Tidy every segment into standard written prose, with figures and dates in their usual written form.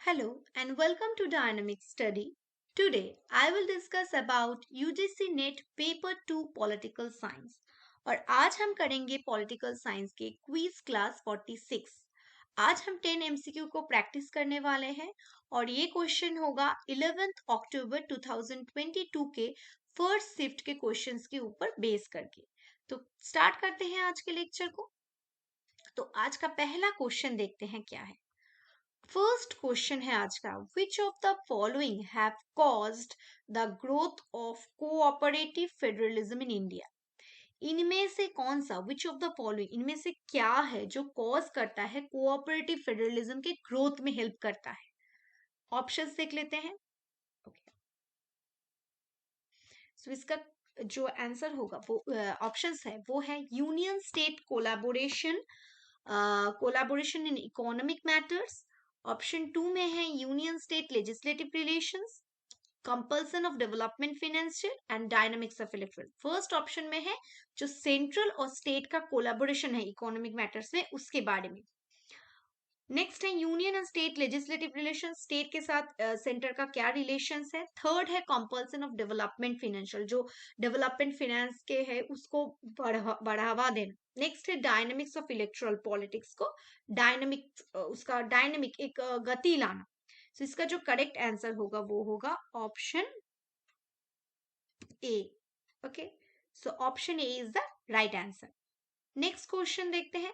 Hello and welcome to Dynamic Study. Today I will discuss about UGC net paper 2 political science और आज हम करेंगे political science के quiz class 46। आज हम 10 एमसीक्यू को प्रैक्टिस करने वाले हैं और ये क्वेश्चन होगा 11 अक्टूबर 2022 के फर्स्ट शिफ्ट के क्वेश्चंस के ऊपर बेस करके। तो स्टार्ट करते हैं आज के लेक्चर को। तो आज का पहला क्वेश्चन देखते हैं क्या है। फर्स्ट क्वेश्चन है आज का, विच of the following have caused the growth of cooperative federalism in India. इनमें से कौन सा, विच ऑफ द फॉलोइंग, इनमें से क्या है जो कॉज करता है कोऑपरेटिव फेडरलिज्म के ग्रोथ में हेल्प करता है। ऑप्शंस देख लेते हैं। सो इसका जो आंसर होगा वो ऑप्शंस है वो है union state collaboration, collaboration in economic matters. Option 2 में है union state legislative relations, compulsion of development financial and dynamics of electoral. First option में है जो सेंट्रल और स्टेट का कोलैबोरेशन है इकोनॉमिक मैटर्स में, उसके बारे में। नेक्स्ट है union and state legislative relation, state के साथ सेंटर का क्या रिलेशंस है। थर्ड है कंपल्सन ऑफ डेवलपमेंट फाइनेंशियल, जो डेवलपमेंट फाइनेंस के है उसको बढ़ावा देना। नेक्स्ट है डायनामिक्स ऑफ इलेक्ट्रल पॉलिटिक्स को डायनामिक, उसका डायनामिक एक गति लाना। तो इसका जो करेक्ट आंसर होगा वो होगा option A. Okay, so option A is the right answer. Next question देखते हैं।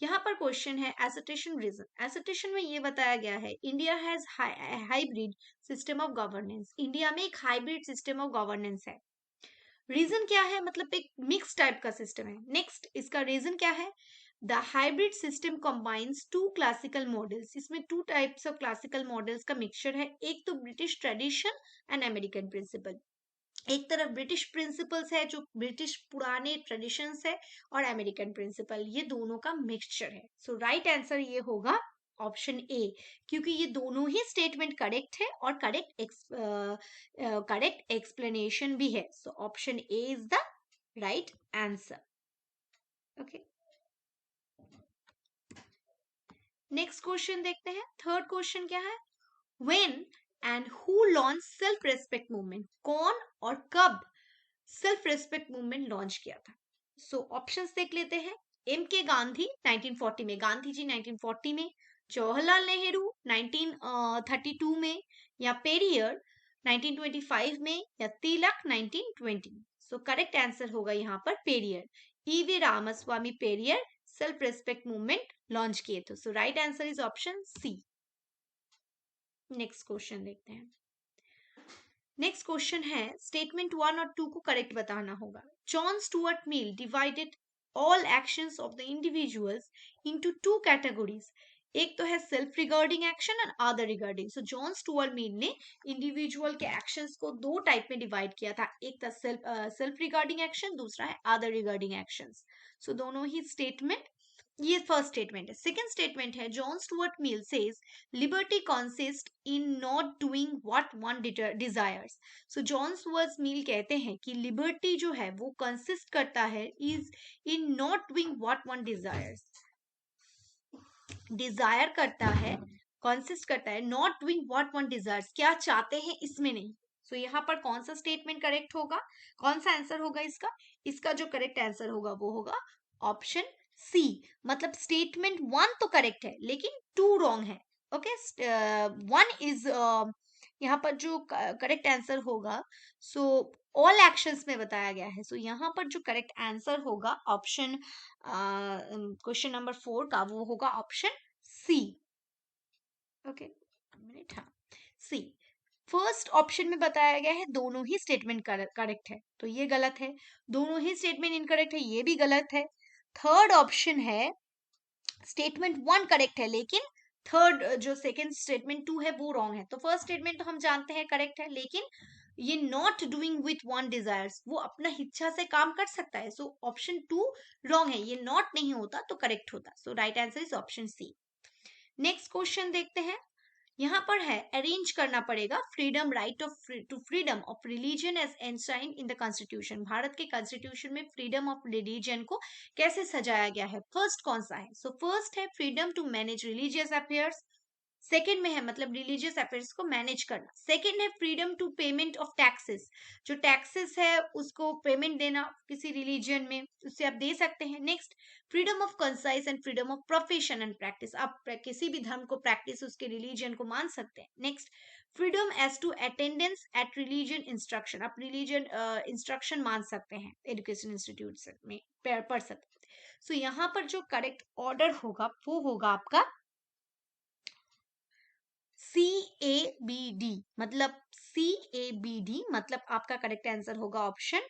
यहाँ पर क्वेश्चन है एसोटेशन रीजन। एसोटेशन में ये बताया गया है India has hybrid system of governance. India में एक हाइब्रिड सिस्टम ऑफ गवर्नेंस है। रीजन क्या है, मतलब एक मिक्स टाइप का सिस्टम है। नेक्स्ट इसका रीजन क्या है, the hybrid system combines two classical models. इसमें two types of classical models का मिक्सचर है, एक तो British tradition and American principle. एक तरफ ब्रिटिश प्रिंसिपल्स है, जो ब्रिटिश पुराने ट्रेडिशंस है, और अमेरिकन प्रिंसिपल, ये दोनों का मिक्सचर है। सो राइट आंसर ये होगा ऑप्शन ए, क्योंकि ये दोनों ही स्टेटमेंट करेक्ट है और करेक्ट एक्सप्लेनेशन भी है। So option A is the right answer. Okay, next question देखते हैं। थर्ड क्वेश्चन क्या है, when and who launch self respect movement. कौन और कब सेल्फ रेस्पेक्ट मूवमेंट लॉन्च किया था। सो ऑप्शंस देख लेते हैं। एम के गांधी 1940 में, गांधी जी 1940 में, जवाहरलाल नेहरू 1932 में, या पेरियर 1925 में, या तिलक 1920 में। सो करेक्ट आंसर होगा यहाँ पर Periyar. EV Ramaswamy Periyar self respect movement launch किए थे। So right answer is option C. Next question देखते हैं। नेक्स्ट क्वेश्चन है, स्टेटमेंट 1 और 2 को करेक्ट बताना होगा। John Stuart mill divided all actions of the individuals into two categories. एक तो है self regarding action and other regarding. So John Stuart मिल ने इंडिविजुअल के एक्शंस को दो टाइप में डिवाइड किया था, एक था सेल्फ रिगार्डिंग एक्शन, दूसरा है अदर रिगार्डिंग एक्शंस। सो दोनों ही स्टेटमेंट, ये फर्स्ट स्टेटमेंट है। सेकंड स्टेटमेंट है, John Stuart Mill says liberty consist in not doing what one desires. So John Stuart Mill कहते हैं कि लिबर्टी जो है वो कंसिस्ट करता है is in not doing what one desires. Desire करता है, कंसिस्ट करता है, not doing what one desires, क्या चाहते हैं इसमें नहीं। सो यहाँ पर कौन सा स्टेटमेंट करेक्ट होगा, कौन सा आंसर होगा इसका। इसका जो करेक्ट आंसर होगा वो होगा ऑप्शन सी। मतलब स्टेटमेंट 1 तो करेक्ट है लेकिन 2 रॉन्ग है। ओके, 1 इज यहाँ पर जो करेक्ट आंसर होगा, सो ऑल एक्शंस में बताया गया है। सो यहाँ पर जो करेक्ट आंसर होगा ऑप्शन क्वेश्चन नंबर 4 का, वो होगा ऑप्शन सी। ओके, मिनट, हाँ, सी। फर्स्ट ऑप्शन में बताया गया है दोनों ही स्टेटमेंट करेक्ट है, तो ये गलत है। दोनों ही स्टेटमेंट इनकरेक्ट है, ये भी गलत है। थर्ड ऑप्शन है स्टेटमेंट 1 करेक्ट है लेकिन थर्ड जो सेकंड स्टेटमेंट 2 है वो रॉन्ग है। तो फर्स्ट स्टेटमेंट तो हम जानते हैं करेक्ट है, लेकिन ये not doing with one desires, वो अपना इच्छा से काम कर सकता है। सो ऑप्शन 2 रॉन्ग है, ये नॉट नहीं होता तो करेक्ट होता। So right answer is option C. Next question देखते हैं। यहाँ पर है, अरेंज करना पड़ेगा freedom, right of to freedom of religion as enshrine in the constitution. Bharat के कॉन्स्टिट्यूशन में फ्रीडम ऑफ रिलीजन को कैसे सजाया गया है। फर्स्ट कौन सा है, सो फर्स्ट है freedom to manage religious affairs, second में है मतलब रिलीजियस अफेयर्स को मैनेज करना। सेकेंड है freedom to payment of taxes, जो टैक्सेस है उसको पेमेंट देना किसी रिलीजन में, उससे आप दे सकते हैं। Next freedom of concise and freedom of profession and practice, आप किसी भी धर्म को प्रैक्टिस उसके रिलीजन को मान सकते हैं। Next freedom as to attendance at religion instruction, आप रिलीजन इंस्ट्रक्शन मान सकते हैं एजुकेशन इंस्टीट्यूट में पढ़ सकते हैं। सो यहाँ पर जो करेक्ट ऑर्डर होगा वो होगा आपका CABD, मतलब CABD, मतलब आपका करेक्ट आंसर होगा option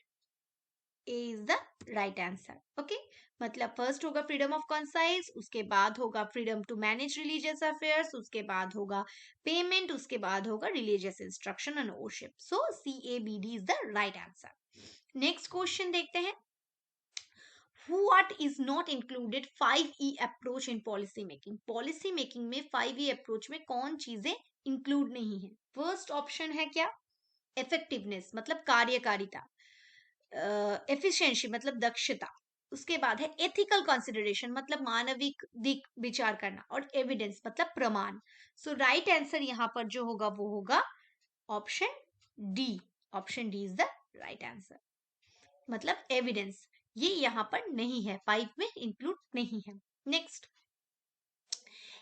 A is the right answer. Okay, मतलब फर्स्ट होगा फ्रीडम ऑफ कंसाइज, उसके बाद होगा freedom to manage religious affairs, उसके बाद होगा पेमेंट, उसके बाद होगा religious instruction and worship. So CABD is the right answer. Next question देखते हैं, What is not included 5E approach in policy making? Policy making में 5E approach में कौन चीजें इंक्लूड नहीं है? फर्स्ट ऑप्शन है क्या? इफेक्टिवनेस मतलब कार्यकारिता, एफिशिएंसी मतलब दक्षता, उसके बाद है एथिकल कंसिडरेशन मतलब मानविक दिक विचार करना, और एविडेंस मतलब प्रमाण। सो राइट आंसर यहाँ पर जो होगा वो होगा option D. Option D is the right answer, मतलब एविडेंस ये यहाँ पर नहीं है, 5 में इंक्लूड नहीं है। Next,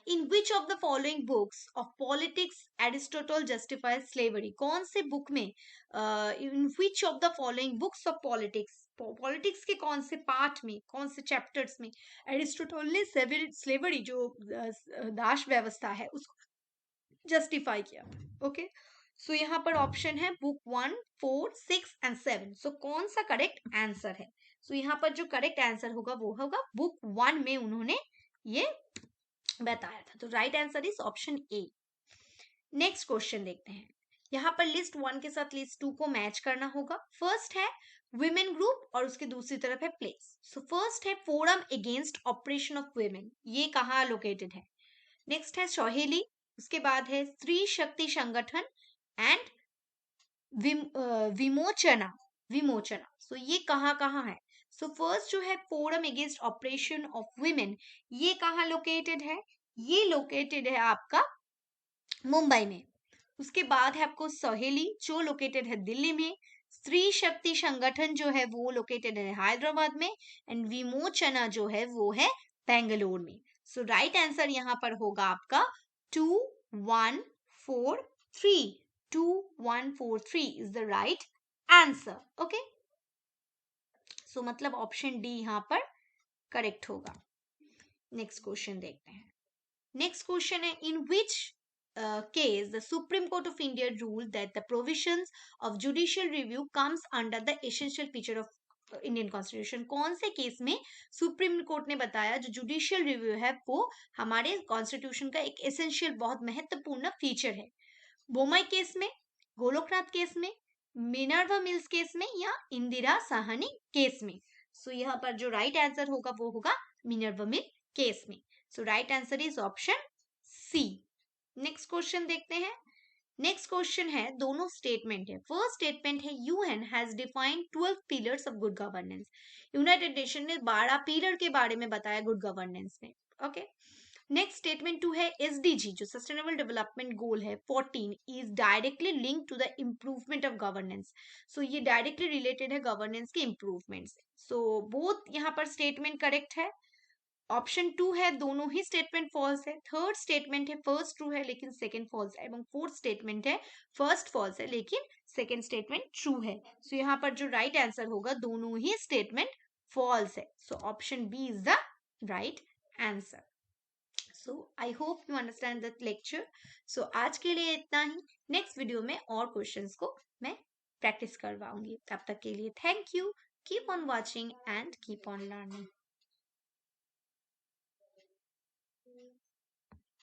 in which of the following books of politics Aristotle justifies slavery, कौन से बुक में, in which of the following books of politics, politics के कौन से पार्ट में, कौन से चैप्टर्स में एरिस्टोटल ने स्लेवरी जो दास व्यवस्था है उसको जस्टिफाई किया। ओके, सो यहाँ पर ऑप्शन है बुक 1, 4, 6 एंड 7। सो कौन सा करेक्ट आंसर है? सो यहाँ पर जो करेक्ट आंसर होगा वो होगा बुक 1 में उन्होंने ये बताया था। तो right answer is option A. Next question देखते हैं, यहाँ पर लिस्ट 1 के साथ लिस्ट 2 को मैच करना होगा। फर्स्ट है वुमेन ग्रुप और उसके दूसरी तरफ है प्लेस। सो फर्स्ट है forum against operation of women, ये कहाँ लोकेटेड है? नेक्स्ट है सोहेली, उसके बाद है स्त्री शक्ति संगठन एंड विमोचना, विमोचना। सो ये कहाँ कहाँ है? सो फर्स्ट जो है forum against operation of women, ये कहाँ लोकेटेड है? ये लोकेटेड है आपका मुंबई में। उसके बाद है आपको सहेली जो लोकेटेड है दिल्ली में, स्त्री शक्ति संगठन जो है वो लोकेटेड है हैदराबाद में, एंड विमोचना जो है वो है बेंगलोर में। सो राइट आंसर यहाँ पर होगा आपका 2143। 2143 is the right answer. Okay, so मतलब ऑप्शन डी यहाँ पर करेक्ट होगा। नेक्स्ट क्वेश्चन देखते हैं। नेक्स्ट क्वेश्चन है, इन विच case the Supreme Court of India ruled that the provisions of judicial review comes under the essential feature of Indian constitution, कौन से case में सुप्रीम कोर्ट ने बताया जो जुडिशियल रिव्यू है वो हमारे कॉन्स्टिट्यूशन का एक एसेंशियल बहुत महत्वपूर्ण फीचर है? बोमई केस में, गोलोकनाथ केस में, मिनर्वा मिल्स केस में, या इंदिरा साहनी केस में? सो यहाँ पर जो राइट आंसर होगा वो होगा मिनर्वा मिल केस में। So right answer is option C. Next question देखते हैं। नेक्स्ट क्वेश्चन है, दोनों स्टेटमेंट है। फर्स्ट स्टेटमेंट है UN has defined 12 pillars of good governance, United Nation ने 12 पिलर के बारे में बताया गुड गवर्नेंस में। ओके, नेक्स्ट स्टेटमेंट 2 है एसडीजी जो सस्टेनेबल डेवलपमेंट गोल है 14 is directly link to the improvement of governance. So ये डायरेक्टली रिलेटेड है गवर्नेंस के इम्प्रूवमेंट से। सो बोथ यहाँ पर स्टेटमेंट करेक्ट है। ऑप्शन 2 है दोनों ही स्टेटमेंट फॉल्स है। थर्ड स्टेटमेंट है फर्स्ट ट्रू है लेकिन सेकंड फॉल्स है, एवं फोर्थ स्टेटमेंट है फर्स्ट फॉल्स है लेकिन सेकंड स्टेटमेंट ट्रू है। सो यहाँ पर जो राइट आंसर होगा दोनों ही स्टेटमेंट फॉल्स है। So option B is the right answer. So I hope you understand the lecture. So आज के लिए इतना ही। नेक्स्ट वीडियो में और क्वेश्चंस को मैं प्रैक्टिस करवाऊंगी। तब तक के लिए thank you. Keep on watching and keep on learning.